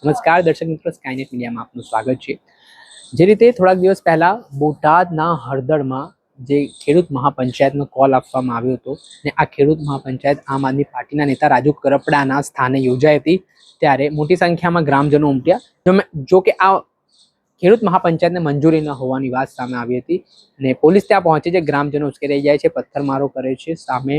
નમસ્કાર દર્શક મિત્રો, સ્કાયનેટ મીડિયામાં આપનું સ્વાગત છે। જે રીતે થોડાક દિવસ પહેલા બોટાદના હળદરમાં જે ખેડૂત મહાપંચાયતનો કોલ આપવામાં આવ્યો હતો ને આ ખેડૂત મહાપંચાયત આમ આદમી પાર્ટીના નેતા રાજુ કરપડાના સ્થાને યોજાઈ હતી, ત્યારે મોટી સંખ્યામાં ગ્રામજનો ઉમટ્યા। જો કે આ ખેડૂત મહાપંચાયતને મંજૂરી ન હોવાની વાત સામે આવી હતી અને પોલીસ ત્યાં પહોંચે છે, ગ્રામજનો ઉશ્કેરાઈ જાય છે, પથ્થરમારો કરે છે સામે।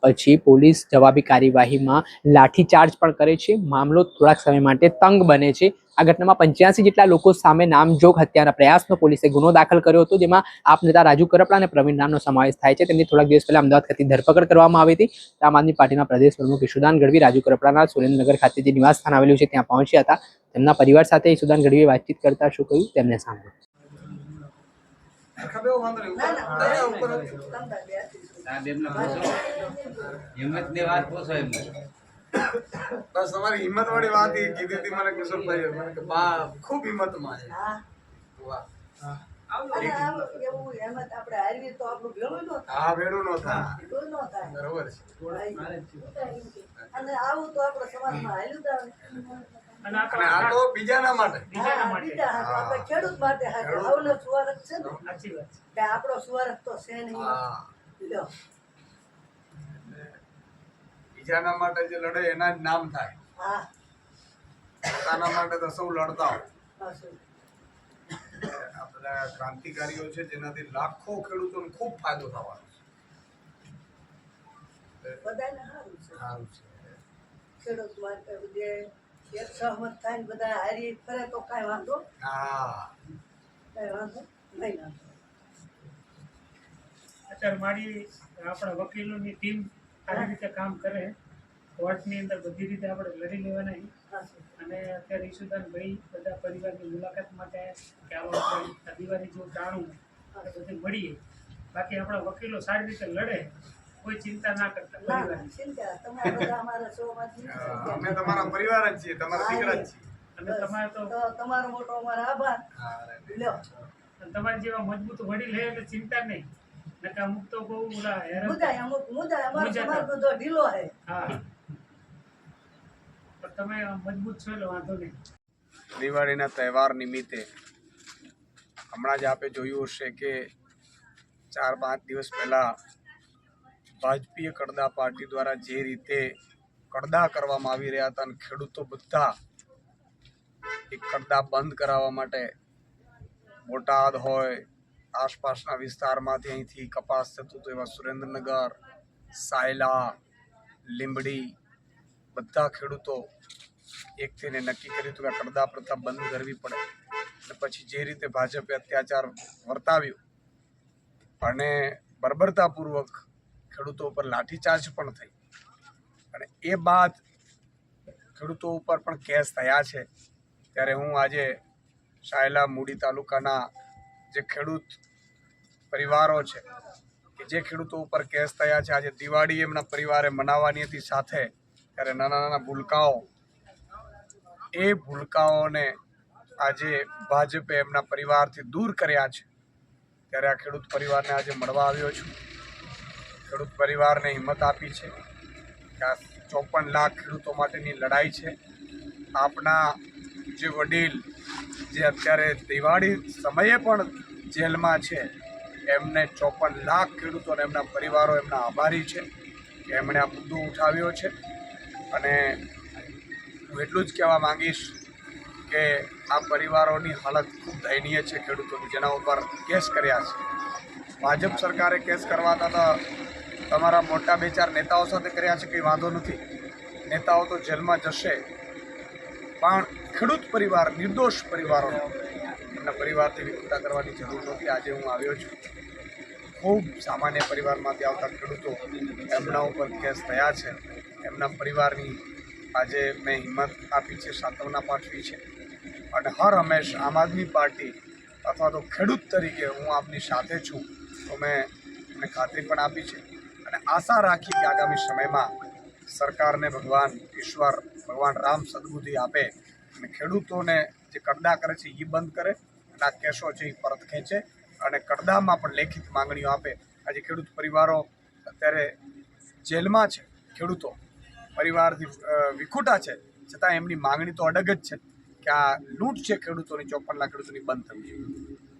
પછી પોલીસ જવાબી કાર્યવાહીમાં લાઠીચાર્જ પણ કરે છે। મામલો થોડાક સમય માટે તંગ બને છે। આ ઘટનામાં 85 જેટલા લોકો સામે નામજોગ હત્યાના પ્રયાસનો પોલીસે ગુનો દાખલ કર્યો હતો, જેમાં આપ નેતા રાજુ કરપડા અને પ્રવીણ રામનો સમાવેશ થાય છે। તેમની થોડાક દિવસ પહેલા અમદાવાદ ખાતે ધરપકડ કરવામાં આવી હતી। આમ આદમી પાર્ટીના પ્રદેશ પ્રમુખ ઈશુદાન ગઢવી રાજુ કરપડાના સુરેન્દ્રનગર ખાતે જે નિવાસ સ્થાન આવેલું છે ત્યાં પહોંચ્યા હતા। તેમના પરિવાર સાથે ઈશુદાન ગઢવીએ વાતચીત કરતા શું કહ્યું તેમને સાંભળો। बस हमारी हिम्मत वाली बात ही की थी मैंने किशोर भाई मैंने कहा बा खूब हिम्मत में है। हां वाह એવું હિમ્મત આપણે હારી તો આપણું ભેળું ન થાય। હા ભેળું ન થાય, ભેળું ન થાય, બરોબર છે। અને આવું તો આપણો સમાજમાં હાલ્યું તો અને આ તો બીજાના માટે આપણે ખેડૂત માટે આવનો સુવારક છે ને, સાચી વાત છે કે આપણો સુવારક તો છે નહીં। હા લ્યો બીજાના માટે જે લડે એના જ નામ થાય। હા પોતાના માટે તો સૌ લડતા હોય। આ બધા ક્રાંતિકારીઓ છે જેનાથી લાખો ખેડૂતોને ખૂબ ફાયદો થવાનો છે। બધાને સારું છે ખેડૂત માટે જે એક સહમત થાય ને બધા હારી કરે તો કાંઈ વાંધો। હા કાંઈ વાંધો નહીં વાંધો। અત્યારે મારી આપણા વકીલોની ટીમ આવી રીતે કામ કરે, કોર્ટની અંદર બધી રીતે આપણે લડી લેવાના। અને અત્યારે ઈશુદાન ભાઈ બધા પરિવારની મુલાકાત માટે કે આપણે દિવાળી જેવું ટાણું આપણે બધું મળીએ। બાકી આપણા વકીલો સારી રીતે લડે, કોઈ ચિંતા ના કરતા પરિવારની। અમે તમારા પરિવાર જ છીએ, તમારા દીકરા જ છીએ અને તમારે તો તમારો મોટો અમારો આભાર। લ્યો તમારી જેવા મજબૂત વડીલ હે એટલે ચિંતા નહીં, નકા અમુક તો બહુ ઢીલો હે। હા તમે મજબૂત છો એટલે વાંધો નહીં। દિવાળીના તહેવાર નિમિત્તે હમણાં જ આપે જોયું હશે કે 4-5 દિવસ પહેલા ભાજપીય કડદા પાર્ટી દ્વારા જે રીતે કડદા કરવામાં આવી રહ્યા હતા અને ખેડૂતો બધા એ કડદા બંધ કરાવવા માટે બોટાદ હોય આસપાસના વિસ્તારમાંથી અહીંથી કપાસ થતું હતું એવા સુરેન્દ્રનગર, સાયલા, લીંબડી બધા ખેડૂતો એક થઈને નક્કી કર્યું હતું કે કડદા પ્રથા બંધ કરવી પડે। અને પછી જે રીતે ભાજપે અત્યાચાર વર્તાવ્યું અને બર્બરતાપૂર્વક ખેડૂતો ઉપર લાઠીચાર્જ પણ થઈ અને એ બાદ ખેડૂતો ઉપર પણ કેસ થયા છે। ત્યારે હું આજે સાયલા મૂડી તાલુકાના જે ખેડૂત પરિવારો છે કે જે ખેડૂતો ઉપર કેસ થયા છે, આજે દિવાળી એમના પરિવારે મનાવવાની હતી સાથે, ત્યારે નાના નાના ભૂલકાઓ એ ભૂલકાઓને આજે ભાજપે એમના પરિવારથી દૂર કર્યા છે। ત્યારે આ ખેડૂત પરિવારને આજે મળવા આવ્યો છું। ખેડૂત પરિવારને હિંમત આપી છે કે આ 54 લાખ ખેડૂતો માટેની લડાઈ છે। આપના જે વડીલ જે અત્યારે દિવાળી સમયે પણ જેલમાં છે, એમને 54 લાખ ખેડૂતોને એમના પરિવારો એમના આભારી છે કે એમણે આ મુદ્દો ઉઠાવ્યો છે। અને હું એટલું જ કહેવા માંગીશ કે આ પરિવારોની હાલત ખૂબ દયનીય છે ખેડૂતોની, જેના ઉપર કેસ કર્યા છે। ભાજપ સરકારે કેસ કરવાતા તો તમારા મોટા 2-4 નેતાઓ સાથે કર્યા છે, કંઈ વાંધો નથી, નેતાઓ તો જેલમાં જશે, પણ ખેડૂત પરિવાર, નિર્દોષ પરિવારોને એમના પરિવારથી વિખૂટા કરવાની જરૂર નહોતી। આજે હું આવ્યો છું, ખૂબ સામાન્ય પરિવારમાંથી આવતા ખેડૂતો એમના ઉપર કેસ થયા છે, એમના પરિવારની આજે મેં હિંમત આપી છે, સાંત્વના પાઠવી છે। અને હર હંમેશ આમ આદમી પાર્ટી અથવા તો ખેડૂત તરીકે હું આપની સાથે છું, તો મેં એમને ખાતરી પણ આપી છે અને આશા રાખી કે આગામી સમયમાં સરકારને ભગવાન ઈશ્વર, ભગવાન રામ સદબુદ્ધિ આપે અને ખેડૂતોને જે કડદા કરે છે એ બંધ કરે અને આ કેસો છે એ પરત ખેંચે અને કડદામાં પણ લેખિત માંગણીઓ આપે। આજે ખેડૂત પરિવારો અત્યારે જેલમાં છે, ખેડૂતો પરિવારથી વિખૂટા છે, છતાં એમની માંગણી તો અડગ જ છે। કે આ લૂંટ છે ખેડૂતોની 54 લાખ ખેડૂતોની બંધ થવી જોઈએ.